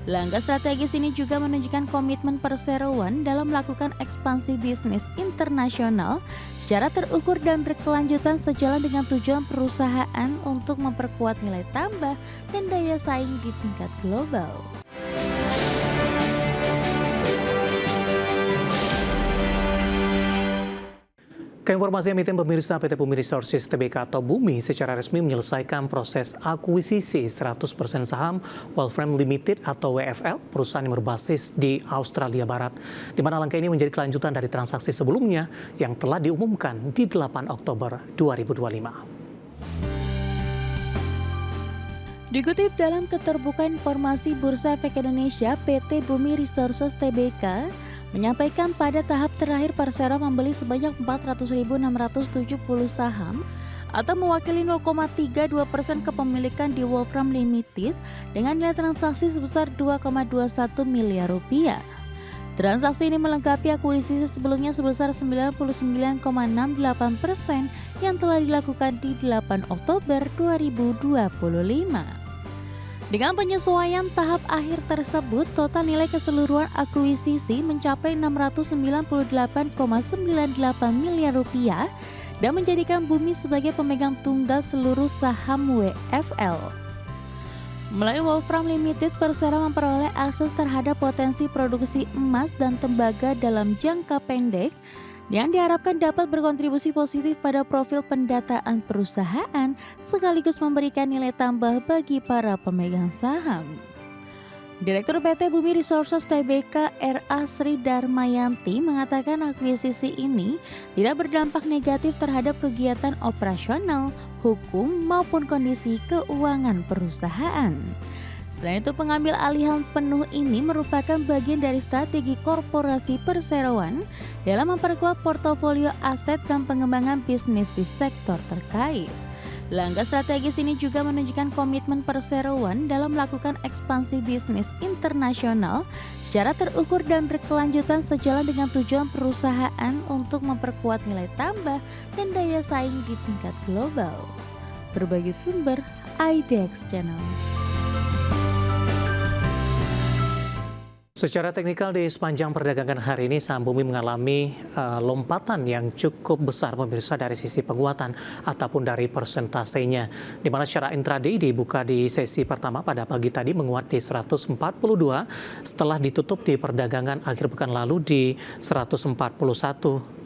Langkah strategis ini juga menunjukkan komitmen perseroan dalam melakukan ekspansi bisnis internasional secara terukur dan berkelanjutan sejalan dengan tujuan perusahaan untuk memperkuat nilai tambah dan daya saing di tingkat global. Keinformasi emiten pemirsa, PT Bumi Resources Tbk atau Bumi secara resmi menyelesaikan proses akuisisi 100% saham Wolfram Limited atau WFL, perusahaan yang berbasis di Australia Barat, di mana langkah ini menjadi kelanjutan dari transaksi sebelumnya yang telah diumumkan di 8 Oktober 2025. Dikutip dalam Keterbukaan Informasi Bursa Efek Indonesia, PT Bumi Resources Tbk menyampaikan pada tahap terakhir Persero membeli sebanyak 400.670 saham atau mewakili 0,32% kepemilikan di Wolfram Limited dengan nilai transaksi sebesar 2,21 miliar rupiah. Transaksi ini melengkapi akuisisi sebelumnya sebesar 99,68% yang telah dilakukan di 8 Oktober 2025. Dengan penyesuaian tahap akhir tersebut, total nilai keseluruhan akuisisi mencapai 698,98 miliar rupiah dan menjadikan Bumi sebagai pemegang tunggal seluruh saham WFL. Melalui Wolfram Limited, Persero memperoleh akses terhadap potensi produksi emas dan tembaga dalam jangka pendek yang diharapkan dapat berkontribusi positif pada profil pendataan perusahaan sekaligus memberikan nilai tambah bagi para pemegang saham. Direktur PT Bumi Resources Tbk R.A. Sri Darmayanti mengatakan akuisisi ini tidak berdampak negatif terhadap kegiatan operasional, hukum maupun kondisi keuangan perusahaan. Selain itu, pengambil alihan penuh ini merupakan bagian dari strategi korporasi perseroan dalam memperkuat portofolio aset dan pengembangan bisnis di sektor terkait. Langkah strategis ini juga menunjukkan komitmen perseroan dalam melakukan ekspansi bisnis internasional secara terukur dan berkelanjutan sejalan dengan tujuan perusahaan untuk memperkuat nilai tambah dan daya saing di tingkat global. Berbagai sumber, IDX Channel. Secara teknikal di sepanjang perdagangan hari ini saham Bumi mengalami lompatan yang cukup besar pemirsa dari sisi penguatan ataupun dari persentasenya. Di mana secara intraday dibuka di sesi pertama pada pagi tadi menguat di 142 setelah ditutup di perdagangan akhir pekan lalu di 141.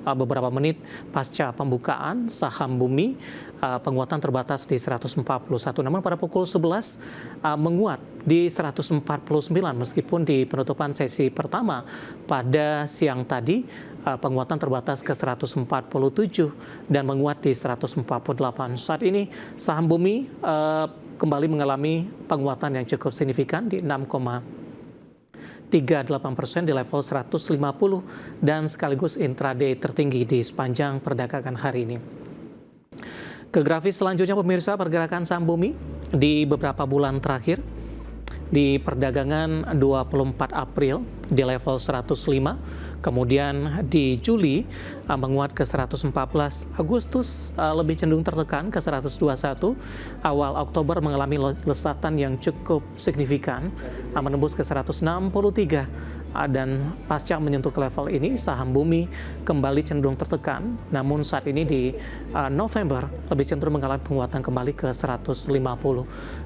Beberapa menit pasca pembukaan saham Bumi penguatan terbatas di 141, namun pada pukul 11 menguat di 149 meskipun di penutupan sesi pertama pada siang tadi penguatan terbatas ke 147 dan menguat di 148. Saat ini saham Bumi kembali mengalami penguatan yang cukup signifikan di 6,38% di level 150 dan sekaligus intraday tertinggi di sepanjang perdagangan hari ini. Ke grafis selanjutnya pemirsa, pergerakan saham Bumi di beberapa bulan terakhir di perdagangan 24 April di level 105, kemudian di Juli menguat ke 114, Agustus lebih cenderung tertekan ke 121, awal Oktober mengalami lesatan yang cukup signifikan menembus ke 163. Dan pasca menyentuh ke level ini saham Bumi kembali cenderung tertekan, namun saat ini di November lebih cenderung mengalami penguatan kembali ke 150.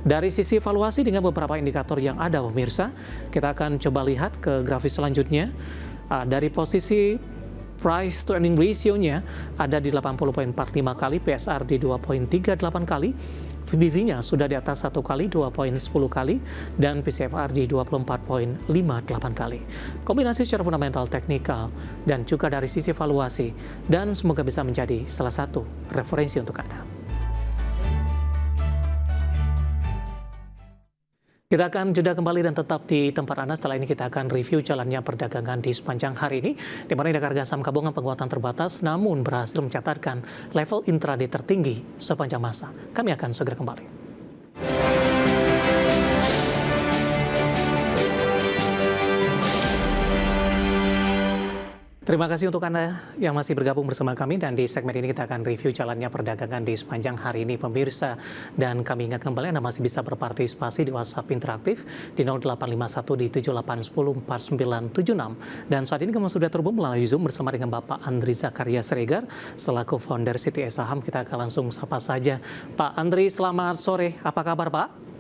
Dari sisi valuasi dengan beberapa indikator yang ada pemirsa, kita akan coba lihat ke grafis selanjutnya. Dari posisi price to earning ratio-nya ada di 80,45 kali, PSR di 2,38 kali, PBV-nya sudah di atas 1 kali, 2,10 kali, dan PCFR di 24,58 kali. Kombinasi secara fundamental, teknikal, dan juga dari sisi valuasi, dan semoga bisa menjadi salah satu referensi untuk Anda. Kita akan jeda kembali dan tetap di tempat Anda. Setelah ini kita akan review jalannya perdagangan di sepanjang hari ini, di mana indeks harga saham gabungan penguatan terbatas namun berhasil mencatatkan level intraday tertinggi sepanjang masa. Kami akan segera kembali. Terima kasih untuk Anda yang masih bergabung bersama kami, dan di segmen ini kita akan review jalannya perdagangan di sepanjang hari ini pemirsa. Dan kami ingat kembali Anda masih bisa berpartisipasi di WhatsApp interaktif di 0851 di 7810 4976. Dan saat ini kami sudah terhubung melalui Zoom bersama dengan Bapak Andri Zakaria Siregar selaku founder CTS Saham. Kita akan langsung sapa saja. Pak Andri, selamat sore. Apa kabar Pak?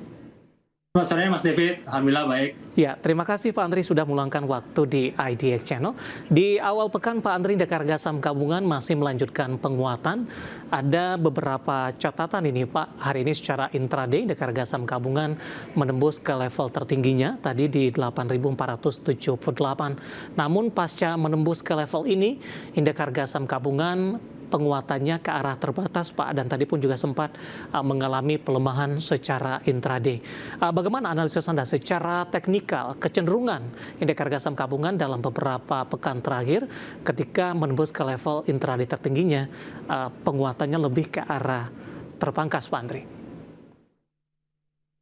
Selamat sore Mas David, Alhamdulillah baik. Ya, terima kasih Pak Andri sudah meluangkan waktu di IDX Channel. Di awal pekan Pak Andri, indeks harga saham gabungan masih melanjutkan penguatan. Ada beberapa catatan ini Pak. Hari ini secara intraday indeks harga saham gabungan menembus ke level tertingginya tadi di 8.478. Namun pasca menembus ke level ini, indeks harga saham gabungan penguatannya ke arah terbatas Pak, dan tadi pun juga sempat mengalami pelemahan secara intraday. Bagaimana analisis Anda secara teknikal kecenderungan indeks harga saham gabungan dalam beberapa pekan terakhir ketika menembus ke level intraday tertingginya, penguatannya lebih ke arah terpangkas Pak Andri?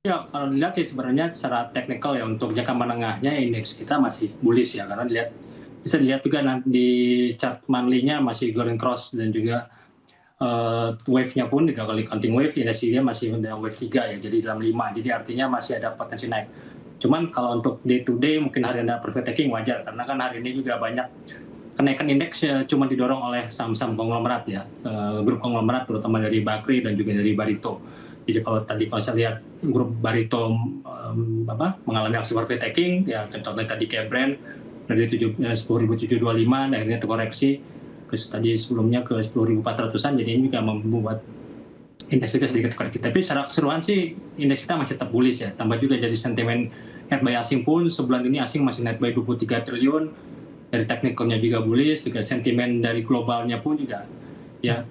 Ya, kalau dilihat sih sebenarnya secara teknikal ya untuk jangka menengahnya indeks kita masih bullish ya, karena bisa dilihat juga nanti di chart monthly-nya masih golden cross, dan juga wave-nya pun 3 kali counting wave, indeks dia masih dalam wave 3 ya, jadi dalam 5, jadi artinya masih ada potensi naik. Cuman kalau untuk day to day mungkin hari Anda profit taking wajar, karena kan hari ini juga banyak kenaikan indeks ya, cuma didorong oleh saham-saham konglomerat ya, grup konglomerat terutama dari Bakri dan juga dari Barito. Jadi kalau saya lihat grup Barito mengalami aksi profit taking ya, contohnya tadi kayak Brand dari 10.725 dan akhirnya terkoreksi ke tadi sebelumnya ke 10.400-an, jadi ini juga membuat indeks juga sedikit koreksi. Tapi secara keseluruhan sih indeks kita masih tetap bullish ya, tambah juga jadi sentimen net buy asing pun sebulan ini asing masih net buy 23 triliun, dari teknikalnya juga bullish, juga sentimen dari globalnya pun juga ya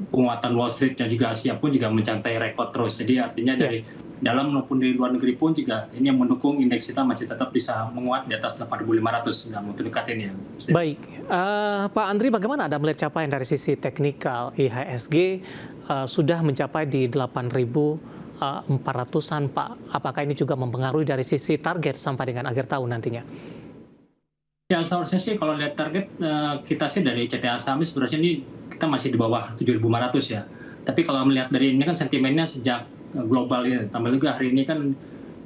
penguatan Wall Street dan juga Asia pun juga mencapai rekor terus. Jadi artinya dari dalam maupun di luar negeri pun juga ini yang mendukung indeks kita masih tetap bisa menguat di atas 8.500 dalam waktu dekat ini ya. Baik, Pak Andri, bagaimana Anda melihat capaian dari sisi teknikal IHSG sudah mencapai di 8.400-an Pak? Apakah ini juga mempengaruhi dari sisi target sampai dengan akhir tahun nantinya? Ya, seharusnya sih kalau lihat target kita sih dari CTA Saham sebenarnya ini kita masih di bawah 7.500 ya. Tapi kalau melihat dari ini kan sentimennya sejak global ya, tambah juga hari ini kan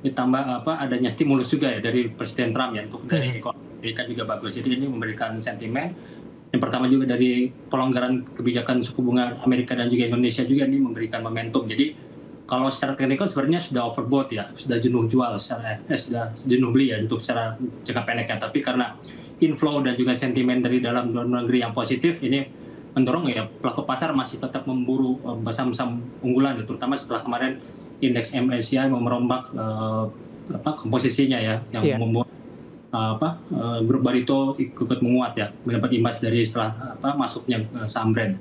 ditambah adanya stimulus juga ya dari Presiden Trump ya, untuk dari ekonomi Amerika juga bagus. Jadi ini memberikan sentimen. Yang pertama juga dari pelonggaran kebijakan suku bunga Amerika dan juga Indonesia juga ini memberikan momentum. Jadi kalau secara teknikal sebenarnya sudah overbought ya, sudah jenuh jual, sudah jenuh beli ya untuk secara jangka pendeknya. Tapi karena inflow dan juga sentimen dari dalam luar negeri yang positif, ini mendorong ya pelaku pasar masih tetap memburu saham-saham unggulan, terutama setelah kemarin indeks MSCI merombak komposisinya ya, yang membuat grup Barito ikut menguat ya, mendapat imbas dari setelah masuknya saham Brand.